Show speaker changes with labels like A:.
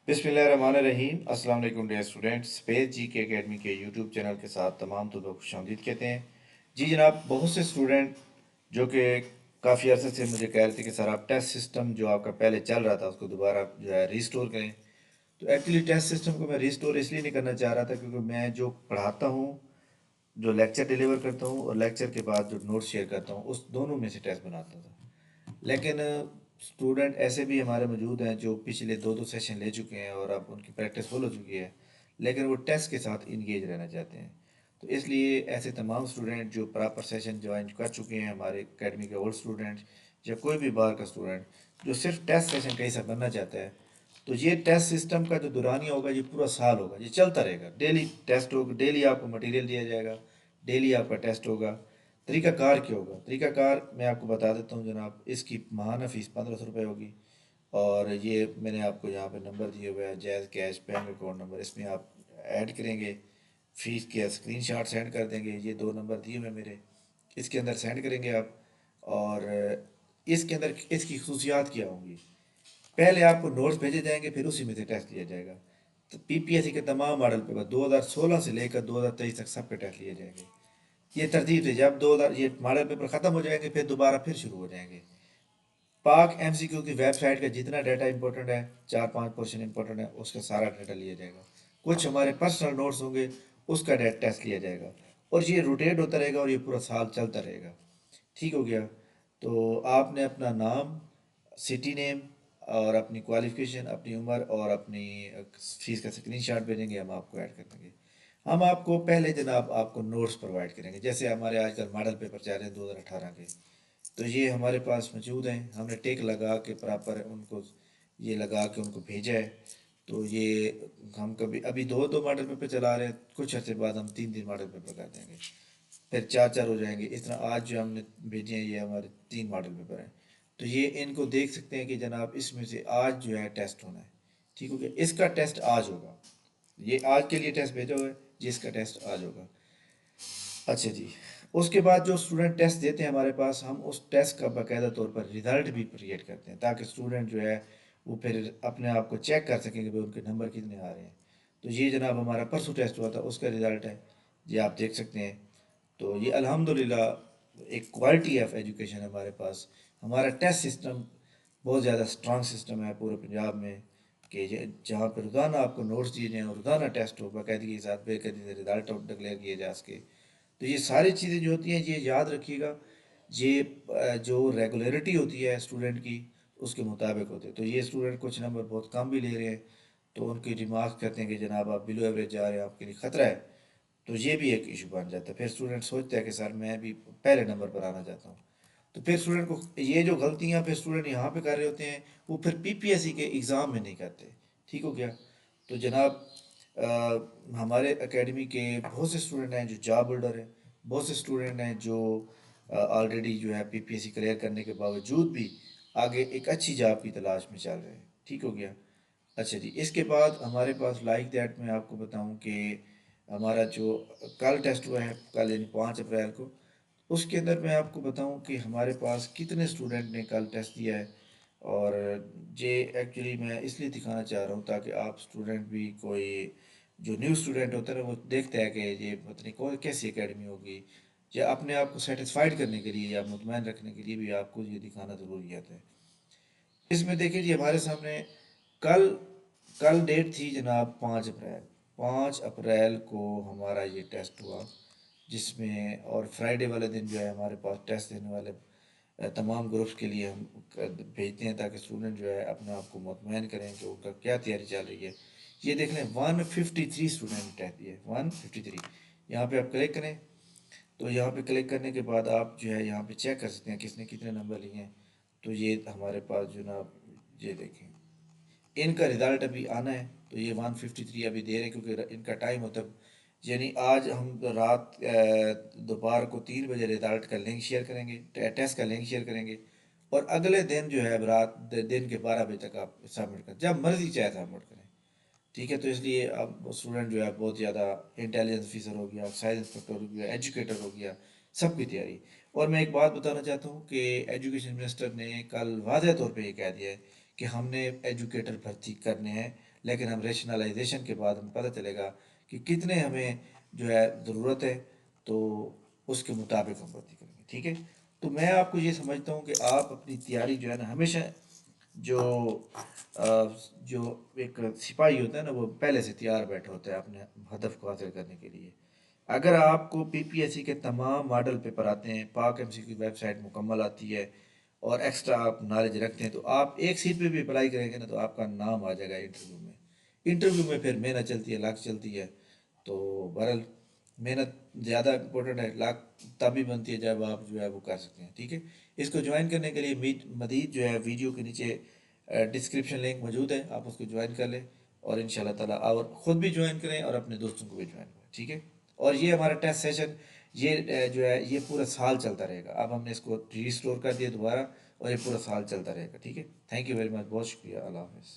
A: बिस्मिल्लाहिर्रहमानिर्रहीम। अस्सलाम वालेकुम डियर स्टूडेंट्स। स्पेस जी के एकेडमी के यूट्यूब चैनल के साथ तमाम तो लोग खुशामदीद कहते हैं। जी जनाब, बहुत से स्टूडेंट जो कि काफ़ी अरसे से मुझे कह रहे थे कि सर आप टेस्ट सिस्टम जो आपका पहले चल रहा था उसको दोबारा जो है रीस्टोर करें। तो एक्चुअली टेस्ट सिस्टम को मैं रीस्टोर इसलिए नहीं करना चाह रहा था क्योंकि मैं जो पढ़ाता हूँ, जो लेक्चर डिलीवर करता हूँ और लेक्चर के बाद जो नोट्स शेयर करता हूँ, उस दोनों में से टेस्ट बनाता था। लेकिन स्टूडेंट ऐसे भी हमारे मौजूद हैं जो पिछले दो दो सेशन ले चुके हैं और अब उनकी प्रैक्टिस फुल हो चुकी है, लेकिन वो टेस्ट के साथ इंगेज रहना चाहते हैं। तो इसलिए ऐसे तमाम स्टूडेंट जो प्रॉपर सेशन ज्वाइन कर चुके हैं, हमारे एकेडमी के ओल्ड स्टूडेंट या कोई भी बाहर का स्टूडेंट जो सिर्फ टेस्ट सेशन का हिस्सा बनना चाहता है, तो ये टेस्ट सिस्टम का जो दौरानिया होगा ये पूरा साल होगा, ये चलता रहेगा। डेली टेस्ट होगा, डेली आपको मटेरियल दिया जाएगा, डेली आपका टेस्ट होगा। तरीक़ाकार क्या होगा? तरीक़ाकार मैं आपको बता देता हूँ जनाब। इसकी माहाना फ़ीस 1500 रुपये होगी। और ये मैंने आपको यहाँ पे नंबर दिए हुए हैं, jazz cash bank account number, इसमें आप ऐड करेंगे, फ़ीस के स्क्रीनशॉट सेंड कर देंगे। ये दो नंबर दिए हुए हैं मेरे, इसके अंदर सेंड करेंगे आप। और इसके अंदर इसकी खसूसियात क्या होंगी? पहले आपको नोट्स भेजे जाएंगे, फिर उसी में से टेस्ट लिया जाएगा। तो पीपीएससी के तमाम मॉडल पेपर 2016 से लेकर 2023 तक सबके टेस्ट लिए जाएंगे। ये तरतीब से जब 2000 ये मॉडल पेपर ख़त्म हो जाएंगे फिर दोबारा फिर शुरू हो जाएंगे। पाक एमसीक्यू की वेबसाइट का जितना डाटा इंपॉर्टेंट है, चार पांच क्वेश्चन इंपॉर्टेंट है, उसका सारा डाटा लिया जाएगा। कुछ हमारे पर्सनल नोट्स होंगे, उसका डाटा टेस्ट लिया जाएगा। और ये रोटेट होता रहेगा और ये पूरा साल चलता रहेगा। ठीक हो गया? तो आपने अपना नाम, सिटी नेम और अपनी क्वालिफिकेशन, अपनी उम्र और अपनी फीस का स्क्रीनशॉट भेजेंगे, हम आपको ऐड कर देंगे। हम आपको पहले जनाब आपको नोट्स प्रोवाइड करेंगे, जैसे हमारे आजकल मॉडल पेपर चल रहे हैं 2018 के। तो ये हमारे पास मौजूद हैं, हमने टेक लगा के प्रॉपर उनको ये लगा के उनको भेजा है। तो ये हम कभी अभी दो दो मॉडल पेपर चला रहे हैं, कुछ अर्से बाद हम तीन तीन मॉडल पेपर कर देंगे, फिर चार चार हो जाएंगे। इस तरह आज जो हमने भेजे हैं ये हमारे तीन मॉडल पेपर हैं। तो ये इनको देख सकते हैं कि जनाब इसमें से आज जो है टेस्ट होना है। ठीक हो गया? इसका टेस्ट आज होगा। ये आज के लिए टेस्ट भेजा हुआ है, जिसका टेस्ट आज होगा। अच्छा जी। उसके बाद जो स्टूडेंट टेस्ट देते हैं हमारे पास, हम उस टेस्ट का बाकायदा तौर पर रिज़ल्ट भी क्रिएट करते हैं ताकि स्टूडेंट जो है वो फिर अपने आप को चेक कर सकें कि भाई उनके नंबर कितने आ रहे हैं। तो ये जनाब हमारा परसों टेस्ट हुआ था, उसका रिज़ल्ट है, ये आप देख सकते हैं। तो ये अल्हम्दुलिल्लाह एक क्वालिटी ऑफ एजुकेशन है हमारे पास। हमारा टेस्ट सिस्टम बहुत ज़्यादा स्ट्रांग सिस्टम है पूरे पंजाब में, कि जहाँ पर रोज़ाना आपको नोट्स दिए जाएँ और रोज़ाना टेस्ट हो, बाकायदगी के साथ बेकायदगी से रिज़ल्ट डिक्लेयर किए जा सके। तो ये सारी चीज़ें जो होती हैं ये याद रखिएगा, ये जो रेगुलरिटी होती है स्टूडेंट की उसके मुताबिक होते हैं। तो ये स्टूडेंट कुछ नंबर बहुत कम भी ले रहे हैं, तो उनकी रिमार्क करते हैं कि जनाब आप बिलो एवरेज जा रहे हैं, आपके लिए ख़तरा है। तो ये भी एक इशू बन जाता है। फिर स्टूडेंट सोचता है कि सर मैं भी पहले नंबर पर आना चाहता हूँ। तो फिर स्टूडेंट को ये जो गलतियाँ फिर स्टूडेंट यहाँ पे कर रहे होते हैं वो फिर पीपीएससी के एग्ज़ाम में नहीं करते। ठीक हो गया? तो जनाब हमारे एकेडमी के बहुत से स्टूडेंट हैं जो जॉब होल्डर हैं, बहुत से स्टूडेंट हैं जो ऑलरेडी जो है पीपीएससी क्लियर करने के बावजूद भी आगे एक अच्छी जॉब की तलाश में चल रहे हैं। ठीक हो गया? अच्छा जी। इसके बाद हमारे पास लाइक दैट मैं आपको बताऊं कि हमारा जो कल टेस्ट हुआ है, कल यानी 5 अप्रैल को, उसके अंदर मैं आपको बताऊं कि हमारे पास कितने स्टूडेंट ने कल टेस्ट दिया है। और ये एक्चुअली मैं इसलिए दिखाना चाह रहा हूँ ताकि आप स्टूडेंट भी, कोई जो न्यू स्टूडेंट होता है ना वो देखता है कि ये पता नहीं कौन कैसी एकेडमी होगी, या अपने आप को सेटिस्फाइड करने के लिए या मुतमैन रखने के लिए भी आपको ये दिखाना ज़रूरियात है। इसमें देखिए जी हमारे सामने कल कल डेट थी जनाब 5 अप्रैल। 5 अप्रैल को हमारा ये टेस्ट हुआ, जिसमें और फ्राइडे वाले दिन जो है हमारे पास टेस्ट देने वाले तमाम ग्रुप्स के लिए हम भेजते हैं ताकि स्टूडेंट जो है अपने आप को मुतमैन करें कि उनका क्या तैयारी चल रही है। ये देख लें 153 स्टूडेंट ने टेस्ट दिए, 153। यहाँ पे आप क्लिक करें, तो यहाँ पे क्लिक करने के बाद आप जो है यहाँ पे चेक कर सकते हैं किसने कितने नंबर लिए हैं। तो ये हमारे पास जो ना, ये देखें इनका रिज़ल्ट अभी आना है। तो ये 153 अभी दे रहे हैं क्योंकि इनका टाइम होता है, यानी आज हम रात दोपहर को 3 बजे रिज़ल्ट का लिंक शेयर करेंगे, टेस्ट का लिंक शेयर करेंगे। और अगले दिन जो है रात दिन के 12 बजे तक आप सबमिट करें, जब मर्ज़ी चाहे सबमिट करें। ठीक है? तो इसलिए अब स्टूडेंट जो है बहुत ज़्यादा इंटेलिजेंस ऑफिसर हो गया, साइंस इंस्पेक्टर हो गया, एजुकेटर हो गया, सबकी तैयारी। और मैं एक बात बताना चाहता हूँ कि एजुकेशन मिनिस्टर ने कल वाज़ह तौर पे ये कह दिया है कि हमने एजुकेटर भर्ती करने हैं, لیکن ہم ریشنلائزیشن کے بعد ہمیں پتہ چلے گا کہ کتنے ہمیں جو ہے ضرورت ہے، تو اس کے مطابق ہم بھرتی کریں گے، ٹھیک ہے۔ تو میں آپ کو یہ سمجھتا ہوں کہ آپ اپنی تیاری جو ہے نا ہمیشہ جو جو ایک سپاہی ہوتا ہے نا وہ پہلے سے تیار بیٹھا ہوتا ہے اپنے ہدف کو حاصل کرنے کے لیے۔ اگر آپ کو پی پی ایس سی کے تمام ماڈل پیپر آتے ہیں، پاک ایم سی کی ویب سائٹ مکمل آتی ہے اور ایکسٹرا آپ نالج رکھتے ہیں، تو آپ ایک سیٹ پہ بھی اپلائی کریں گے نا تو آپ کا نام آ جائے گا انٹرویو میں۔ انٹرویو میں پھر محنت چلتی ہے، لاکھ چلتی ہے، تو بہرحال محنت زیادہ امپورٹنٹ ہے، لاکھ تبھی بنتی ہے جب آپ جو ہے وہ کر سکتے ہیں، ٹھیک ہے۔ اس کو جوائن کرنے کے لیے مزید جو ہے ویڈیو کے نیچے ڈسکرپشن لنک موجود ہے، آپ اس کو جوائن کر لیں، اور ان شاء اللہ تعالیٰ اور خود بھی جوائن کریں اور اپنے دوستوں کو بھی جوائن کریں، ٹھیک ہے۔ اور یہ ہمارا ٹیسٹ سیشن یہ جو ہے یہ پورا سال چلتا رہے گا، اب ہم نے اس کو ریسٹور کر دیا دوبارہ، اور یہ پورا سال چلتا رہے گا، ٹھیک ہے۔ تھینک یو ویری مچ، بہت شکریہ، اللہ حافظ۔